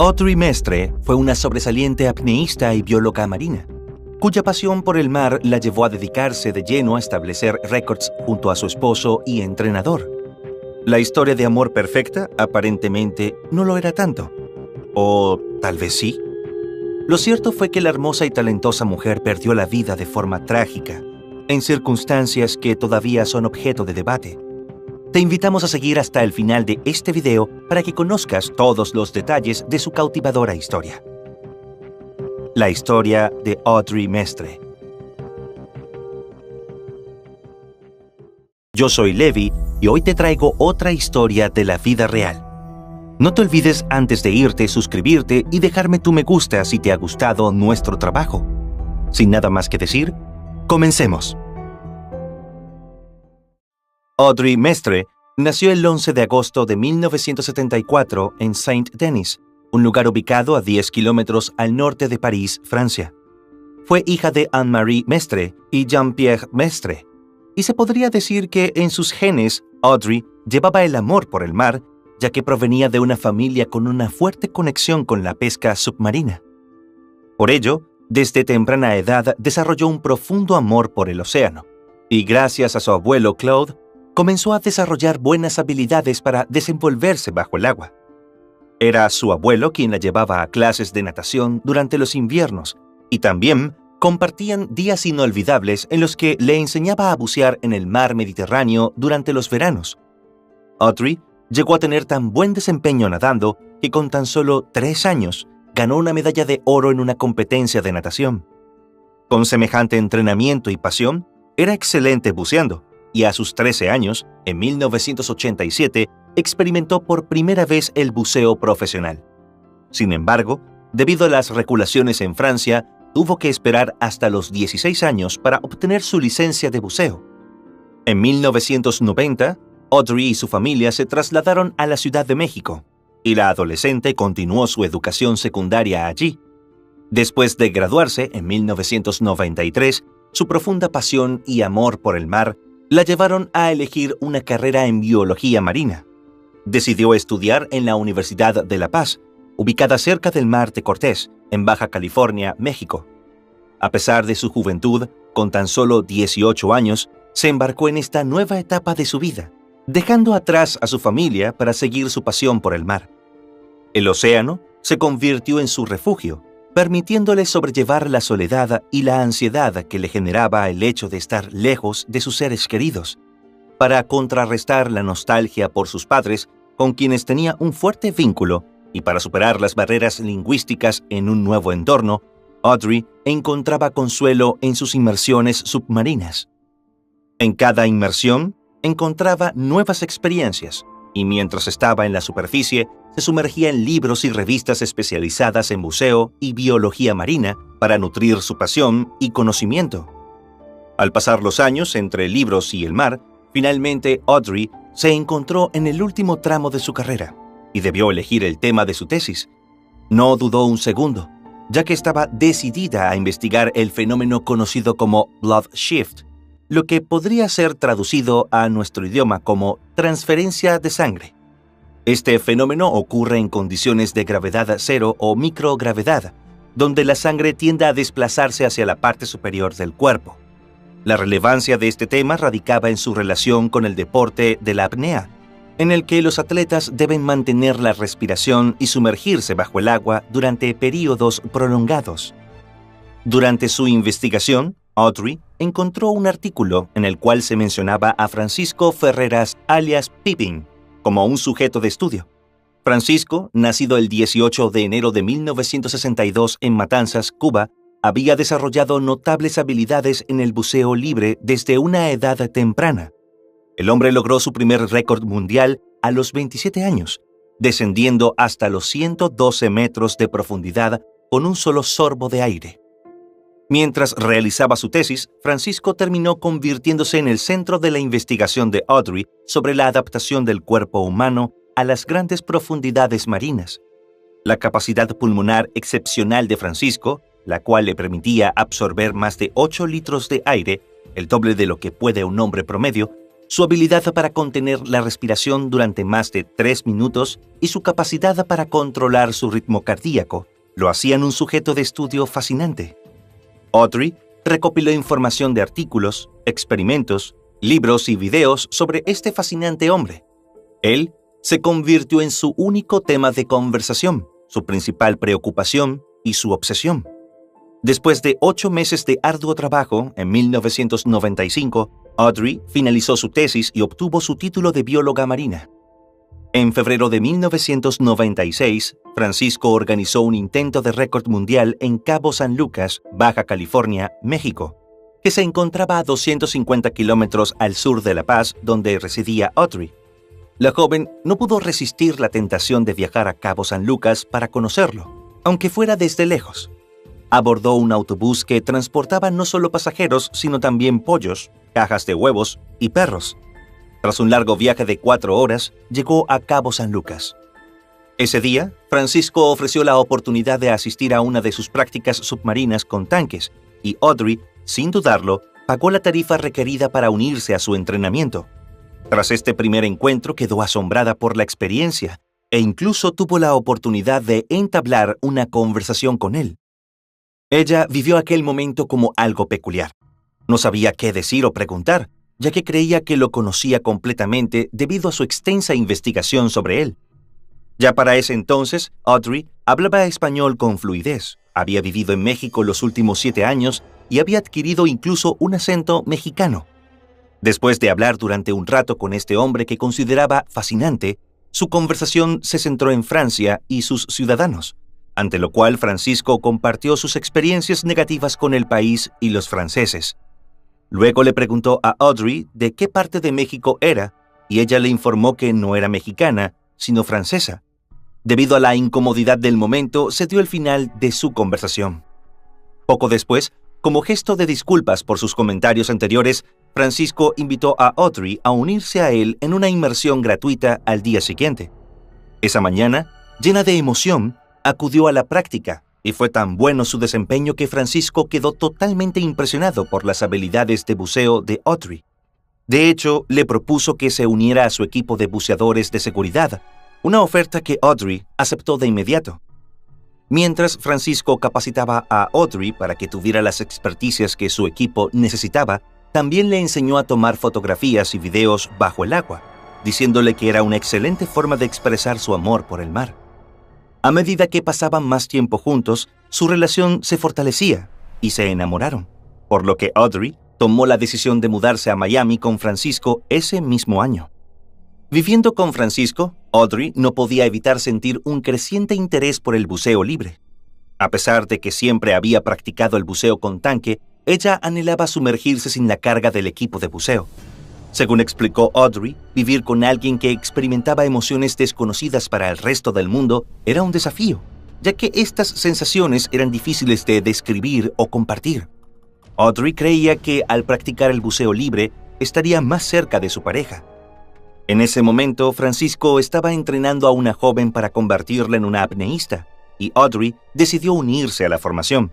Audrey Mestre fue una sobresaliente apneísta y bióloga marina, cuya pasión por el mar la llevó a dedicarse de lleno a establecer récords junto a su esposo y entrenador. La historia de amor perfecta aparentemente no lo era tanto. ¿O tal vez sí? Lo cierto fue que la hermosa y talentosa mujer perdió la vida de forma trágica, en circunstancias que todavía son objeto de debate. Te invitamos a seguir hasta el final de este video para que conozcas todos los detalles de su cautivadora historia. La historia de Audrey Mestre. Yo soy Levi y hoy te traigo otra historia de la vida real. No te olvides antes de irte suscribirte y dejarme tu me gusta si te ha gustado nuestro trabajo. Sin nada más que decir, comencemos. Audrey Mestre nació el 11 de agosto de 1974 en Saint-Denis, un lugar ubicado a 10 kilómetros al norte de París, Francia. Fue hija de Anne-Marie Mestre y Jean-Pierre Mestre, y se podría decir que en sus genes Audrey llevaba el amor por el mar, ya que provenía de una familia con una fuerte conexión con la pesca submarina. Por ello, desde temprana edad desarrolló un profundo amor por el océano, y gracias a su abuelo Claude, comenzó a desarrollar buenas habilidades para desenvolverse bajo el agua. Era su abuelo quien la llevaba a clases de natación durante los inviernos, y también compartían días inolvidables en los que le enseñaba a bucear en el mar Mediterráneo durante los veranos. Audrey llegó a tener tan buen desempeño nadando que con tan solo 3 años ganó una medalla de oro en una competencia de natación. Con semejante entrenamiento y pasión, era excelente buceando, y a sus 13 años, en 1987, experimentó por primera vez el buceo profesional. Sin embargo, debido a las regulaciones en Francia, tuvo que esperar hasta los 16 años para obtener su licencia de buceo. En 1990, Audrey y su familia se trasladaron a la Ciudad de México, y la adolescente continuó su educación secundaria allí. Después de graduarse en 1993, su profunda pasión y amor por el mar la llevaron a elegir una carrera en biología marina. Decidió estudiar en la Universidad de La Paz, ubicada cerca del Mar de Cortés, en Baja California, México. A pesar de su juventud, con tan solo 18 años, se embarcó en esta nueva etapa de su vida, dejando atrás a su familia para seguir su pasión por el mar. El océano se convirtió en su refugio, permitiéndole sobrellevar la soledad y la ansiedad que le generaba el hecho de estar lejos de sus seres queridos. Para contrarrestar la nostalgia por sus padres, con quienes tenía un fuerte vínculo, y para superar las barreras lingüísticas en un nuevo entorno, Audrey encontraba consuelo en sus inmersiones submarinas. En cada inmersión, encontraba nuevas experiencias, y mientras estaba en la superficie, se sumergía en libros y revistas especializadas en buceo y biología marina para nutrir su pasión y conocimiento. Al pasar los años entre libros y el mar, finalmente Audrey se encontró en el último tramo de su carrera y debió elegir el tema de su tesis. No dudó un segundo, ya que estaba decidida a investigar el fenómeno conocido como blood shift, lo que podría ser traducido a nuestro idioma como transferencia de sangre. Este fenómeno ocurre en condiciones de gravedad cero o microgravedad, donde la sangre tiende a desplazarse hacia la parte superior del cuerpo. La relevancia de este tema radicaba en su relación con el deporte de la apnea, en el que los atletas deben mantener la respiración y sumergirse bajo el agua durante períodos prolongados. Durante su investigación, Audrey encontró un artículo en el cual se mencionaba a Francisco Ferreras alias Pippin como un sujeto de estudio. Francisco, nacido el 18 de enero de 1962 en Matanzas, Cuba, había desarrollado notables habilidades en el buceo libre desde una edad temprana. El hombre logró su primer récord mundial a los 27 años, descendiendo hasta los 112 metros de profundidad con un solo sorbo de aire. Mientras realizaba su tesis, Francisco terminó convirtiéndose en el centro de la investigación de Audrey sobre la adaptación del cuerpo humano a las grandes profundidades marinas. La capacidad pulmonar excepcional de Francisco, la cual le permitía absorber más de 8 litros de aire, el doble de lo que puede un hombre promedio, Su habilidad para contener la respiración durante más de 3 minutos y su capacidad para controlar su ritmo cardíaco lo hacían un sujeto de estudio fascinante. Audrey recopiló información de artículos, experimentos, libros y videos sobre este fascinante hombre. Él se convirtió en su único tema de conversación, su principal preocupación y su obsesión. Después de 8 meses de arduo trabajo, en 1995, Audrey finalizó su tesis y obtuvo su título de bióloga marina. En febrero de 1996, Francisco organizó un intento de récord mundial en Cabo San Lucas, Baja California, México, que se encontraba a 250 kilómetros al sur de La Paz, donde residía Audrey. La joven no pudo resistir la tentación de viajar a Cabo San Lucas para conocerlo, aunque fuera desde lejos. Abordó un autobús que transportaba no solo pasajeros, sino también pollos, cajas de huevos y perros. Tras un largo viaje de 4 horas, llegó a Cabo San Lucas. Ese día, Francisco ofreció la oportunidad de asistir a una de sus prácticas submarinas con tanques, y Audrey, sin dudarlo, pagó la tarifa requerida para unirse a su entrenamiento. Tras este primer encuentro quedó asombrada por la experiencia e incluso tuvo la oportunidad de entablar una conversación con él. Ella vivió aquel momento como algo peculiar. No sabía qué decir o preguntar, ya que creía que lo conocía completamente debido a su extensa investigación sobre él. Ya para ese entonces, Audrey hablaba español con fluidez, había vivido en México los últimos 7 años y había adquirido incluso un acento mexicano. Después de hablar durante un rato con este hombre que consideraba fascinante, su conversación se centró en Francia y sus ciudadanos, ante lo cual Francisco compartió sus experiencias negativas con el país y los franceses. Luego le preguntó a Audrey de qué parte de México era, y ella le informó que no era mexicana, sino francesa. Debido a la incomodidad del momento, se dio el final de su conversación. Poco después, como gesto de disculpas por sus comentarios anteriores, Francisco invitó a Audrey a unirse a él en una inmersión gratuita al día siguiente. Esa mañana, llena de emoción, acudió a la práctica y fue tan bueno su desempeño que Francisco quedó totalmente impresionado por las habilidades de buceo de Audrey. De hecho, le propuso que se uniera a su equipo de buceadores de seguridad, una oferta que Audrey aceptó de inmediato. Mientras Francisco capacitaba a Audrey para que tuviera las experticias que su equipo necesitaba, también le enseñó a tomar fotografías y videos bajo el agua, diciéndole que era una excelente forma de expresar su amor por el mar. A medida que pasaban más tiempo juntos, su relación se fortalecía y se enamoraron, por lo que Audrey tomó la decisión de mudarse a Miami con Francisco ese mismo año. Viviendo con Francisco, Audrey no podía evitar sentir un creciente interés por el buceo libre. A pesar de que siempre había practicado el buceo con tanque, ella anhelaba sumergirse sin la carga del equipo de buceo. Según explicó Audrey, vivir con alguien que experimentaba emociones desconocidas para el resto del mundo era un desafío, ya que estas sensaciones eran difíciles de describir o compartir. Audrey creía que al practicar el buceo libre estaría más cerca de su pareja. En ese momento, Francisco estaba entrenando a una joven para convertirla en una apneísta, y Audrey decidió unirse a la formación.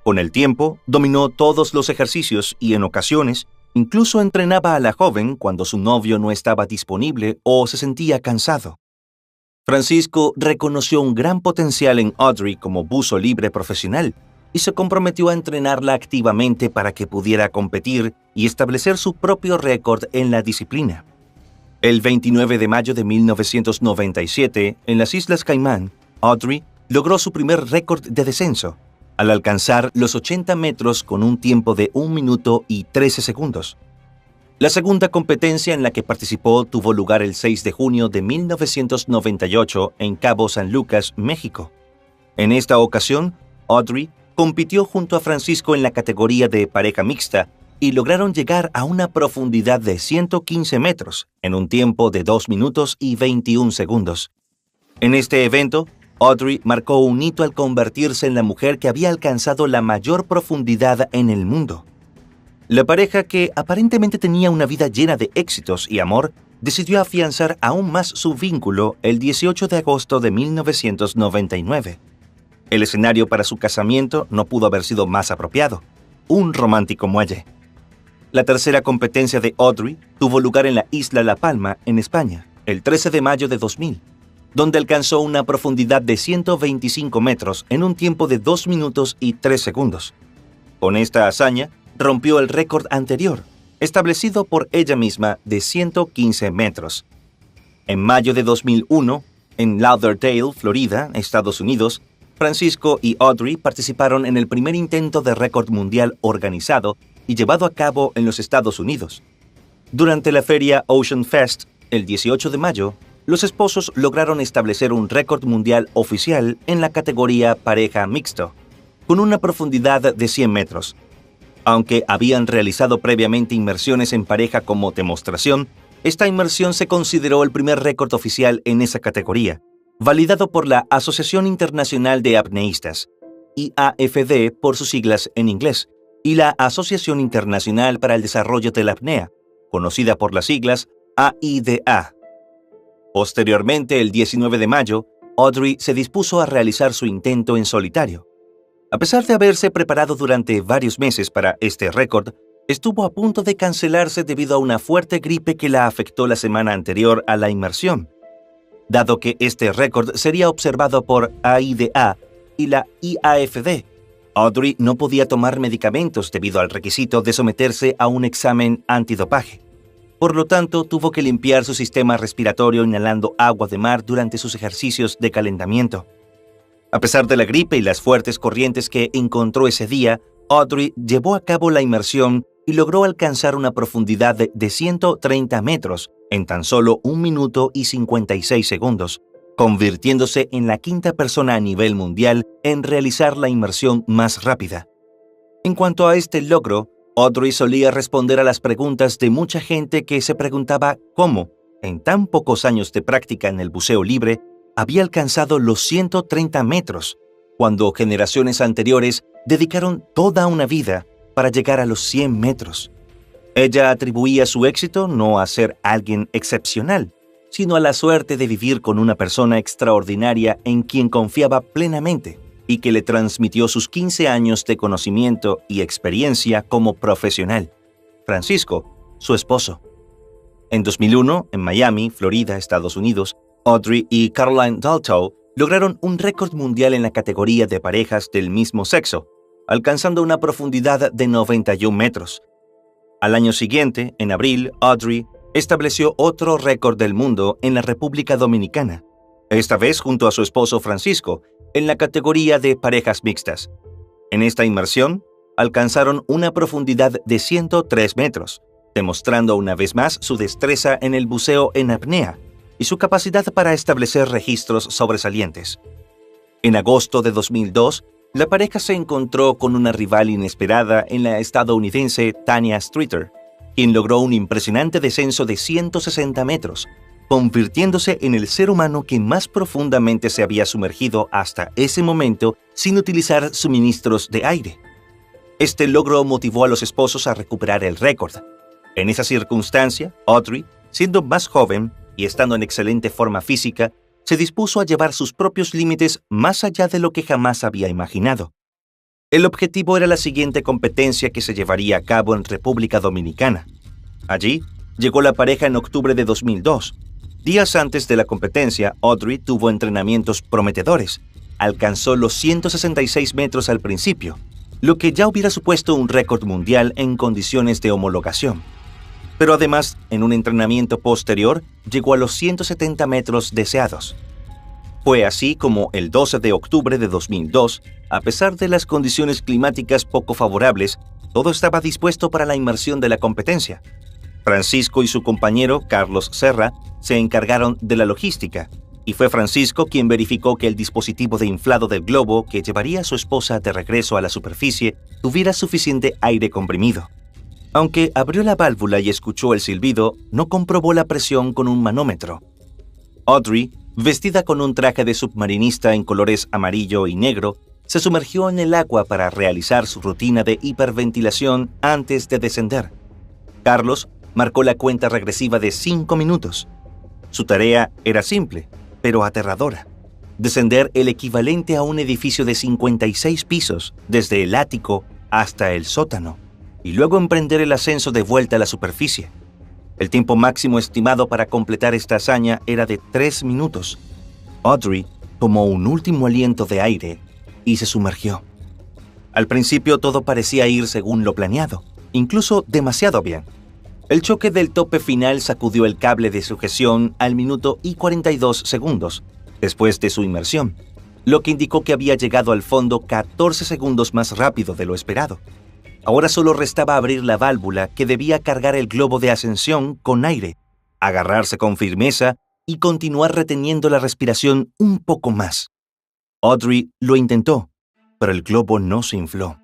Con el tiempo, dominó todos los ejercicios y en ocasiones, incluso entrenaba a la joven cuando su novio no estaba disponible o se sentía cansado. Francisco reconoció un gran potencial en Audrey como buzo libre profesional y se comprometió a entrenarla activamente para que pudiera competir y establecer su propio récord en la disciplina. El 29 de mayo de 1997, en las Islas Caimán, Audrey logró su primer récord de descenso, al alcanzar los 80 metros con un tiempo de 1 minuto y 13 segundos. La segunda competencia en la que participó tuvo lugar el 6 de junio de 1998 en Cabo San Lucas, México. En esta ocasión, Audrey compitió junto a Francisco en la categoría de pareja mixta y lograron llegar a una profundidad de 115 metros en un tiempo de 2 minutos y 21 segundos. En este evento, Audrey marcó un hito al convertirse en la mujer que había alcanzado la mayor profundidad en el mundo. La pareja, que aparentemente tenía una vida llena de éxitos y amor, decidió afianzar aún más su vínculo el 18 de agosto de 1999. El escenario para su casamiento no pudo haber sido más apropiado: un romántico muelle. La tercera competencia de Audrey tuvo lugar en la isla La Palma, en España, el 13 de mayo de 2000, donde alcanzó una profundidad de 125 metros en un tiempo de 2 minutos y 3 segundos. Con esta hazaña, rompió el récord anterior, establecido por ella misma de 115 metros. En mayo de 2001, en Lauderdale, Florida, Estados Unidos, Francisco y Audrey participaron en el primer intento de récord mundial organizado y llevado a cabo en los Estados Unidos. Durante la feria Ocean Fest, el 18 de mayo, los esposos lograron establecer un récord mundial oficial en la categoría pareja mixto, con una profundidad de 100 metros. Aunque habían realizado previamente inmersiones en pareja como demostración, esta inmersión se consideró el primer récord oficial en esa categoría, validado por la Asociación Internacional de Apneístas, IAFD por sus siglas en inglés, y la Asociación Internacional para el Desarrollo de la Apnea, conocida por las siglas AIDA. Posteriormente, el 19 de mayo, Audrey se dispuso a realizar su intento en solitario. A pesar de haberse preparado durante varios meses para este récord, estuvo a punto de cancelarse debido a una fuerte gripe que la afectó la semana anterior a la inmersión. Dado que este récord sería observado por AIDA y la IAFD, Audrey no podía tomar medicamentos debido al requisito de someterse a un examen antidopaje. Por lo tanto, tuvo que limpiar su sistema respiratorio inhalando agua de mar durante sus ejercicios de calentamiento. A pesar de la gripe y las fuertes corrientes que encontró ese día, Audrey llevó a cabo la inmersión y logró alcanzar una profundidad de 130 metros en tan solo 1 minuto y 56 segundos, convirtiéndose en la quinta persona a nivel mundial en realizar la inmersión más rápida. En cuanto a este logro, Audrey solía responder a las preguntas de mucha gente que se preguntaba cómo, en tan pocos años de práctica en el buceo libre, había alcanzado los 130 metros, cuando generaciones anteriores dedicaron toda una vida para llegar a los 100 metros. Ella atribuía su éxito no a ser alguien excepcional, sino a la suerte de vivir con una persona extraordinaria en quien confiaba plenamente y que le transmitió sus 15 años de conocimiento y experiencia como profesional. Francisco, su esposo. En 2001, en Miami, Florida, Estados Unidos, Audrey y Caroline Daltow lograron un récord mundial en la categoría de parejas del mismo sexo, alcanzando una profundidad de 91 metros. Al año siguiente, en abril, Audrey estableció otro récord del mundo en la República Dominicana, esta vez junto a su esposo Francisco, en la categoría de parejas mixtas. En esta inmersión, alcanzaron una profundidad de 103 metros, demostrando una vez más su destreza en el buceo en apnea y su capacidad para establecer registros sobresalientes. En agosto de 2002, la pareja se encontró con una rival inesperada en la estadounidense Tanya Streeter, quien logró un impresionante descenso de 160 metros, convirtiéndose en el ser humano que más profundamente se había sumergido hasta ese momento sin utilizar suministros de aire. Este logro motivó a los esposos a recuperar el récord. En esa circunstancia, Audrey, siendo más joven y estando en excelente forma física, se dispuso a llevar sus propios límites más allá de lo que jamás había imaginado. El objetivo era la siguiente competencia que se llevaría a cabo en República Dominicana. Allí, llegó la pareja en octubre de 2002. Días antes de la competencia, Audrey tuvo entrenamientos prometedores. Alcanzó los 166 metros al principio, lo que ya hubiera supuesto un récord mundial en condiciones de homologación. Pero además, en un entrenamiento posterior, llegó a los 170 metros deseados. Fue así como el 12 de octubre de 2002, a pesar de las condiciones climáticas poco favorables, todo estaba dispuesto para la inmersión de la competencia. Francisco y su compañero, Carlos Serra, se encargaron de la logística, y fue Francisco quien verificó que el dispositivo de inflado del globo que llevaría a su esposa de regreso a la superficie tuviera suficiente aire comprimido. Aunque abrió la válvula y escuchó el silbido, no comprobó la presión con un manómetro. Audrey, vestida con un traje de submarinista en colores amarillo y negro, se sumergió en el agua para realizar su rutina de hiperventilación antes de descender. Carlos marcó la cuenta regresiva de 5 minutos. Su tarea era simple, pero aterradora: descender el equivalente a un edificio de 56 pisos desde el ático hasta el sótano, y luego emprender el ascenso de vuelta a la superficie. El tiempo máximo estimado para completar esta hazaña era de 3 minutos. Audrey tomó un último aliento de aire y se sumergió. Al principio todo parecía ir según lo planeado, incluso demasiado bien. El choque del tope final sacudió el cable de sujeción al minuto y 42 segundos después de su inmersión, lo que indicó que había llegado al fondo 14 segundos más rápido de lo esperado. Ahora solo restaba abrir la válvula que debía cargar el globo de ascensión con aire, agarrarse con firmeza y continuar reteniendo la respiración un poco más. Audrey lo intentó, pero el globo no se infló.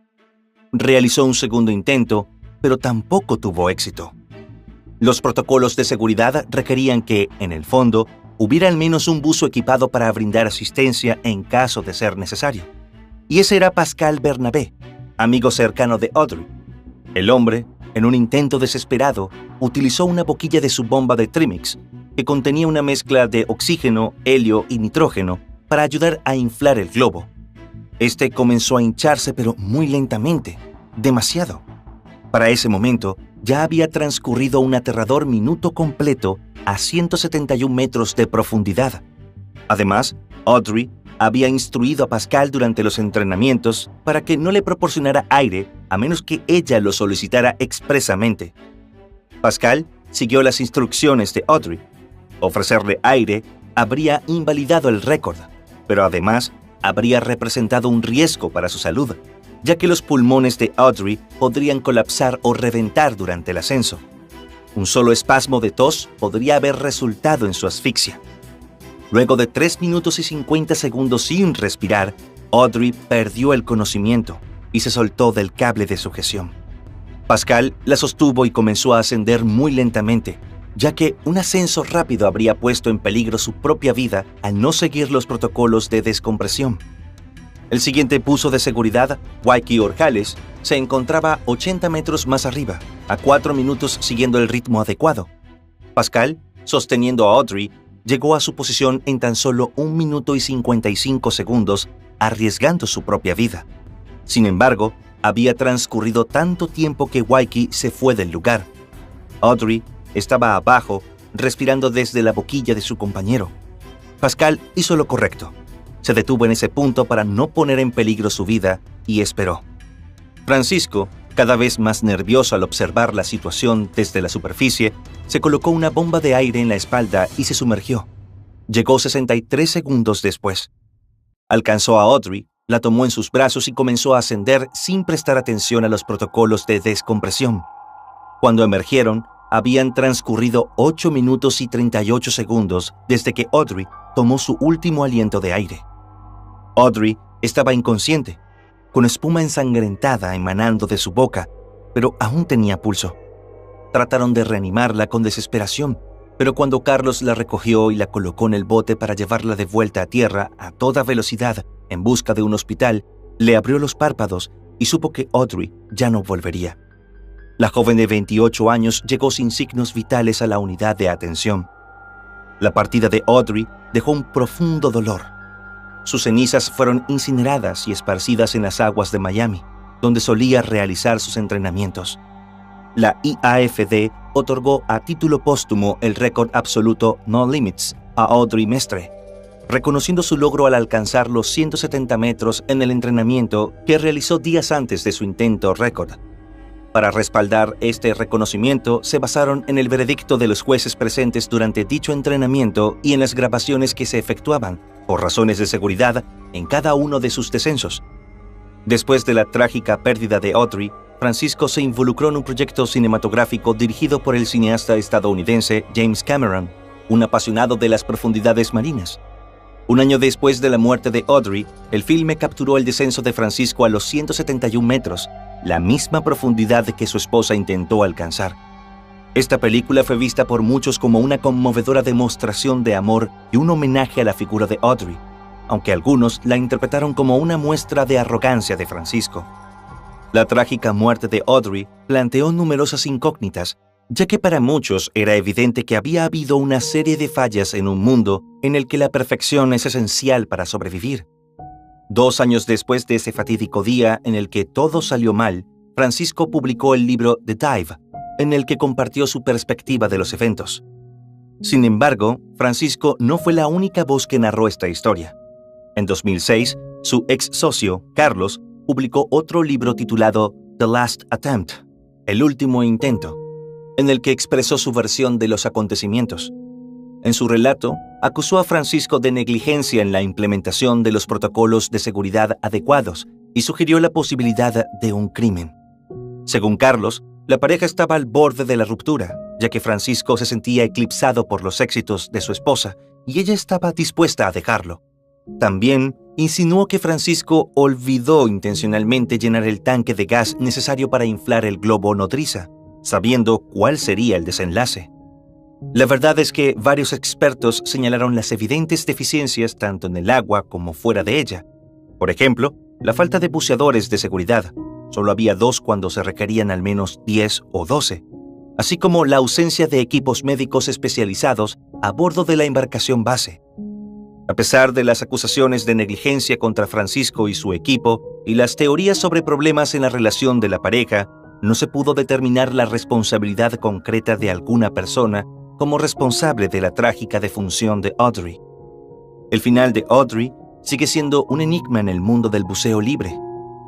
Realizó un segundo intento, pero tampoco tuvo éxito. Los protocolos de seguridad requerían que, en el fondo, hubiera al menos un buzo equipado para brindar asistencia en caso de ser necesario. Y ese era Pascal Bernabé, amigo cercano de Audrey. El hombre, en un intento desesperado, utilizó una boquilla de su bomba de Trimix, que contenía una mezcla de oxígeno, helio y nitrógeno, para ayudar a inflar el globo. Este comenzó a hincharse, pero muy lentamente, demasiado. Para ese momento, ya había transcurrido un aterrador minuto completo a 171 metros de profundidad. Además, Audrey había instruido a Pascal durante los entrenamientos para que no le proporcionara aire a menos que ella lo solicitara expresamente. Pascal siguió las instrucciones de Audrey. Ofrecerle aire habría invalidado el récord, pero además habría representado un riesgo para su salud, ya que los pulmones de Audrey podrían colapsar o reventar durante el ascenso. Un solo espasmo de tos podría haber resultado en su asfixia. Luego de 3 minutos y 50 segundos sin respirar, Audrey perdió el conocimiento y se soltó del cable de sujeción. Pascal la sostuvo y comenzó a ascender muy lentamente, ya que un ascenso rápido habría puesto en peligro su propia vida al no seguir los protocolos de descompresión. El siguiente buzo de seguridad, Waikiki Orjales, se encontraba 80 metros más arriba, a 4 minutos siguiendo el ritmo adecuado. Pascal, sosteniendo a Audrey, llegó a su posición en tan solo 1 minuto y 55 segundos, arriesgando su propia vida. Sin embargo, había transcurrido tanto tiempo que Waikiki se fue del lugar. Audrey estaba abajo, respirando desde la boquilla de su compañero. Pascal hizo lo correcto. Se detuvo en ese punto para no poner en peligro su vida y esperó. Francisco, cada vez más nervioso al observar la situación desde la superficie, se colocó una bomba de aire en la espalda y se sumergió. Llegó 63 segundos después. Alcanzó a Audrey, la tomó en sus brazos y comenzó a ascender sin prestar atención a los protocolos de descompresión. Cuando emergieron, habían transcurrido 8 minutos y 38 segundos desde que Audrey tomó su último aliento de aire. Audrey estaba inconsciente, con espuma ensangrentada emanando de su boca, pero aún tenía pulso. Trataron de reanimarla con desesperación, pero cuando Carlos la recogió y la colocó en el bote para llevarla de vuelta a tierra a toda velocidad en busca de un hospital, le abrió los párpados y supo que Audrey ya no volvería. La joven de 28 años llegó sin signos vitales a la unidad de atención. La partida de Audrey dejó un profundo dolor. Sus cenizas fueron incineradas y esparcidas en las aguas de Miami, donde solía realizar sus entrenamientos. La IAFD otorgó a título póstumo el récord absoluto No Limits a Audrey Mestre, reconociendo su logro al alcanzar los 170 metros en el entrenamiento que realizó días antes de su intento récord. Para respaldar este reconocimiento, se basaron en el veredicto de los jueces presentes durante dicho entrenamiento y en las grabaciones que se efectuaban, por razones de seguridad, en cada uno de sus descensos. Después de la trágica pérdida de Audrey, Francisco se involucró en un proyecto cinematográfico dirigido por el cineasta estadounidense James Cameron, un apasionado de las profundidades marinas. Un año después de la muerte de Audrey, el filme capturó el descenso de Francisco a los 171 metros, la misma profundidad que su esposa intentó alcanzar. Esta película fue vista por muchos como una conmovedora demostración de amor y un homenaje a la figura de Audrey, aunque algunos la interpretaron como una muestra de arrogancia de Francisco. La trágica muerte de Audrey planteó numerosas incógnitas, ya que para muchos era evidente que había habido una serie de fallas en un mundo en el que la perfección es esencial para sobrevivir. 2 años después de ese fatídico día en el que todo salió mal, Francisco publicó el libro The Dive, en el que compartió su perspectiva de los eventos. Sin embargo, Francisco no fue la única voz que narró esta historia. En 2006, su ex socio, Carlos, publicó otro libro titulado The Last Attempt, El último intento, en el que expresó su versión de los acontecimientos. En su relato, acusó a Francisco de negligencia en la implementación de los protocolos de seguridad adecuados y sugirió la posibilidad de un crimen. Según Carlos, la pareja estaba al borde de la ruptura, ya que Francisco se sentía eclipsado por los éxitos de su esposa y ella estaba dispuesta a dejarlo. También insinuó que Francisco olvidó intencionalmente llenar el tanque de gas necesario para inflar el globo nodriza, sabiendo cuál sería el desenlace. La verdad es que varios expertos señalaron las evidentes deficiencias tanto en el agua como fuera de ella. Por ejemplo, la falta de buceadores de seguridad. Solo había 2 cuando se requerían al menos 10 o 12. Así como la ausencia de equipos médicos especializados a bordo de la embarcación base. A pesar de las acusaciones de negligencia contra Francisco y su equipo y las teorías sobre problemas en la relación de la pareja, no se pudo determinar la responsabilidad concreta de alguna persona como responsable de la trágica defunción de Audrey. El final de Audrey sigue siendo un enigma en el mundo del buceo libre,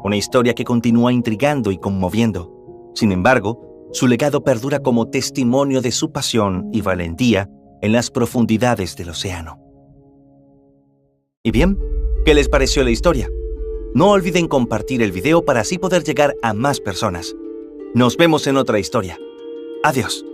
una historia que continúa intrigando y conmoviendo. Sin embargo, su legado perdura como testimonio de su pasión y valentía en las profundidades del océano. ¿Y bien? ¿Qué les pareció la historia? No olviden compartir el video para así poder llegar a más personas. Nos vemos en otra historia. Adiós.